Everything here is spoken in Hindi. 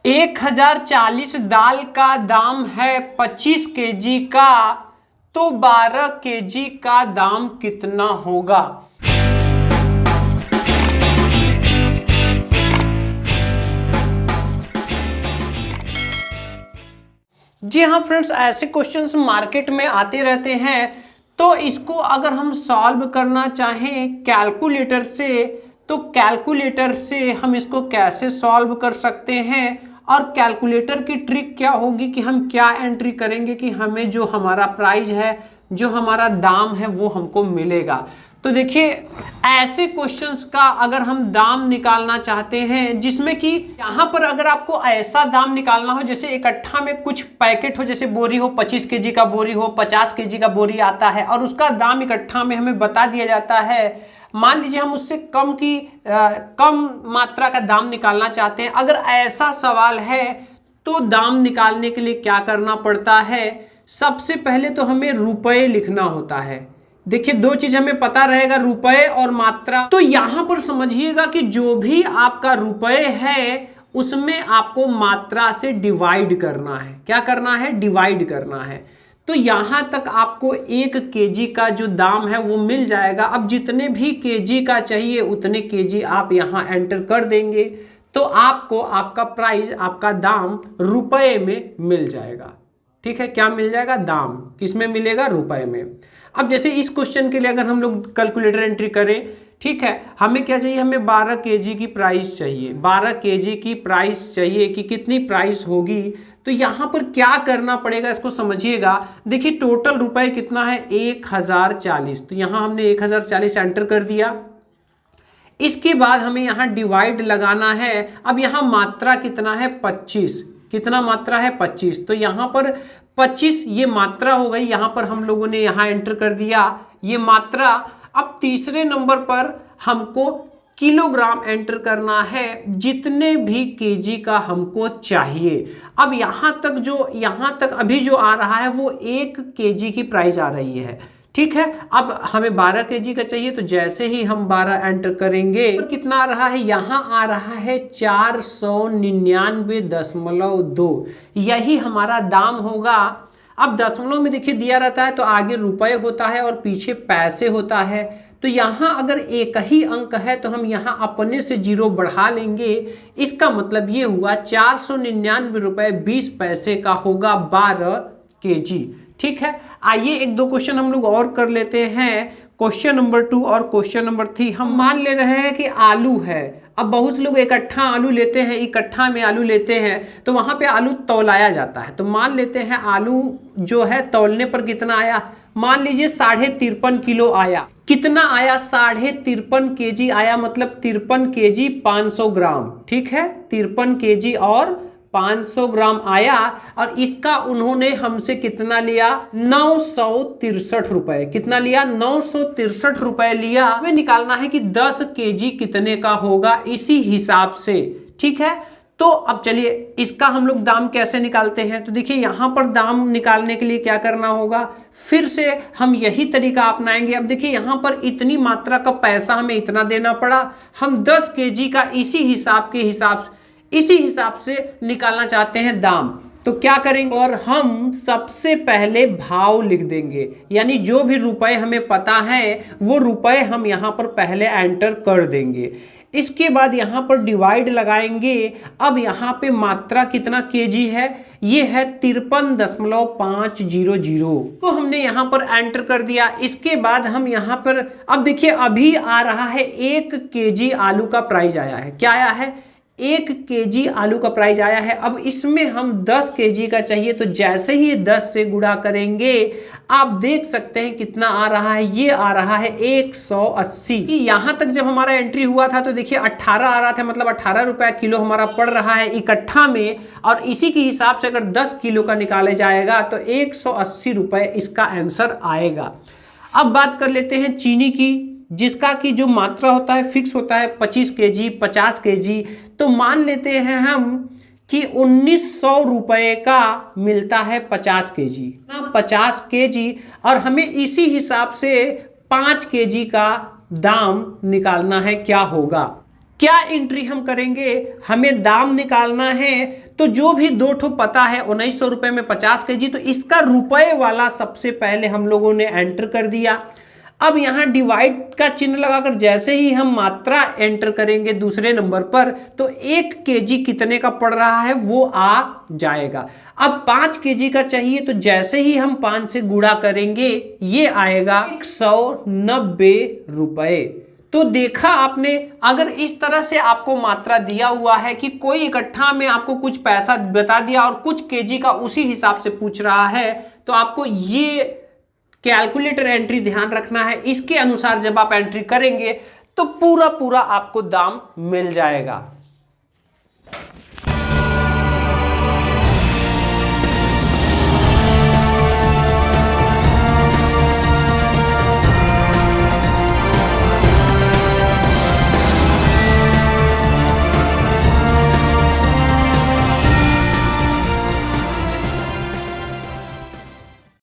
1040 दाल का दाम है 25 केजी का, तो 12 केजी का दाम कितना होगा? जी हाँ फ्रेंड्स, ऐसे क्वेश्चंस मार्केट में आते रहते हैं। तो इसको अगर हम सॉल्व करना चाहें कैलकुलेटर से, तो कैलकुलेटर से हम इसको कैसे सॉल्व कर सकते हैं, और कैलकुलेटर की ट्रिक क्या होगी कि हम क्या एंट्री करेंगे कि हमें जो हमारा प्राइस है, जो हमारा दाम है, वो हमको मिलेगा। तो देखिए, ऐसे क्वेश्चंस का अगर हम दाम निकालना चाहते हैं, जिसमें कि यहाँ पर अगर आपको ऐसा दाम निकालना हो जैसे इकट्ठा में कुछ पैकेट हो, जैसे बोरी हो, 25 केजी का बोरी हो, 50 केजी का बोरी आता है, और उसका दाम इकट्ठा में हमें बता दिया जाता है। मान लीजिए हम उससे कम मात्रा का दाम निकालना चाहते हैं। अगर ऐसा सवाल है तो दाम निकालने के लिए क्या करना पड़ता है? सबसे पहले तो हमें रुपए लिखना होता है। देखिए, दो चीज हमें पता रहेगा, रुपए और मात्रा। तो यहां पर समझिएगा कि जो भी आपका रुपए है उसमें आपको मात्रा से डिवाइड करना है। क्या करना है? डिवाइड करना है। तो यहां तक आपको 1 केजी का जो दाम है वो मिल जाएगा। अब जितने भी केजी का चाहिए उतने केजी आप यहां एंटर कर देंगे, तो आपको आपका प्राइस, आपका दाम रुपए में मिल जाएगा। ठीक है, क्या मिल जाएगा? दाम किस में मिलेगा? रुपए में। अब जैसे इस क्वेश्चन के लिए अगर हम लोग कैलकुलेटर एंट्री करें, ठीक है, हमें क्या चाहिए? हमें 12 केजी की प्राइस चाहिए। 12 केजी की प्राइस चाहिए कि कितनी प्राइस होगी। तो यहां पर क्या करना पड़ेगा, इसको समझिएगा। देखिए, टोटल रुपए कितना है? 1040। तो यहां हमने 1040 एंटर कर दिया। इसके बाद हमें यहां डिवाइड लगाना है। अब यहां मात्रा कितना है? 25। कितना मात्रा है? 25। तो यहां पर 25 ये मात्रा हो गई। यहां पर हम लोगों ने यहां एंटर कर दिया ये मात्रा। अब तीसरे नंबर पर हमको किलोग्राम एंटर करना है, जितने भी केजी का हमको चाहिए। अब यहां तक अभी जो आ रहा है वो 1 केजी की प्राइस आ रही है। ठीक है, अब हमें 12 केजी का चाहिए। तो जैसे ही हम 12 एंटर करेंगे तो कितना आ रहा है? यहां आ रहा है 499.2। यही हमारा दाम होगा। अब दशमलव में देखिए दिया रहता है तो आगे रुपए होता है और पीछे पैसे होता है। तो यहां अगर एक ही अंक है तो हम यहां अपने से 0 बढ़ा लेंगे। इसका मतलब ये हुआ 499 रुपए 20 पैसे का होगा 12 केजी। ठीक है, आइए एक दो क्वेश्चन हम लोग और कर लेते हैं। क्वेश्चन नंबर 2 और क्वेश्चन नंबर 3 हम मान ले रहे हैं कि आलू है। अब बहुत से लोग इकट्ठा आलू लेते हैं, इकट्ठा में आलू लेते हैं, तो वहां पे आलू तौलाया जाता है। तो मान लेते हैं आलू जो है तौलने पर कितना आया? मान लीजिए 53.5 किलो आया। कितना आया? 53.5 केजी आया, मतलब 53 केजी 500 ग्राम। ठीक है, 53 केजी और 500 ग्राम आया। और इसका उन्होंने हमसे कितना लिया? 963 रुपए। कितना लिया? 963 रुपए लिया। हमें निकालना है कि 10 केजी कितने का होगा, इसी हिसाब से। ठीक है, तो अब चलिए इसका हम लोग दाम कैसे निकालते हैं। तो देखिए, यहां पर दाम निकालने के लिए क्या करना होगा? फिर से हम यही तरीका अपनाएंगे। अब देखिए, यहां पर इतनी मात्रा का पैसा हमें इतना देना पड़ा। हम 10 केजी का इसी हिसाब से निकालना चाहते हैं दाम। तो क्या करेंगे? और हम सबसे पहले भाव लिख देंगे, यानी जो भी रुपए हमें पता है वो रुपए हम यहां पर पहले एंटर कर देंगे। इसके बाद यहां पर डिवाइड लगाएंगे। अब यहां पे मात्रा कितना केजी है? ये है 53.500। तो हमने यहां पर एंटर कर दिया। इसके बाद हम यहां पर, अब देखिए अभी आ रहा है 1 केजी आलू का प्राइस आया है। क्या आया है? 1 केजी आलू का प्राइस आया है। अब इसमें हम 10 केजी का चाहिए, तो जैसे ही 10 से गुणा करेंगे आप देख सकते हैं कितना आ रहा है। ये आ रहा है 180। यहां तक जब हमारा एंट्री हुआ था तो देखिए 18 आ रहा था, मतलब 18 रुपया किलो हमारा पड़ रहा है इकट्ठा में। और इसी के हिसाब से अगर 10 किलो का निकाले जाएगा तो 180 रुपए इसका आंसर आएगा। अब बात कर लेते हैं चीनी की, जिसका की जो मात्रा होता है फिक्स होता है 25 केजी, 50 केजी। तो मान लेते हैं हम कि 1900 रुपए का मिलता है 50 केजी। 50 केजी, और हमें इसी हिसाब से 5 केजी का दाम निकालना है। क्या होगा? क्या एंट्री हम करेंगे? हमें दाम निकालना है तो जो भी दो ठो पता है 1900 रुपए में 50 केजी, तो इसका रुपए वाला सबसे पहले हम लोगों ने एंटर कर दिया। अब यहां डिवाइड का चिन्ह लगाकर जैसे ही हम मात्रा एंटर करेंगे दूसरे नंबर पर, तो 1 केजी कितने का पड़ रहा है वो आ जाएगा। अब 5 केजी का चाहिए, तो जैसे ही हम 5 से गुणा करेंगे ये आएगा 190 रुपए। तो देखा आपने, अगर इस तरह से आपको मात्रा दिया हुआ है कि कोई इकट्ठा में आपको कुछ पैसा बता दिया और कुछ केजी का उसी हिसाब से पूछ रहा है, तो आपको ये कैलकुलेटर एंट्री ध्यान रखना है। इसके अनुसार जब आप एंट्री करेंगे तो पूरा पूरा आपको दाम मिल जाएगा।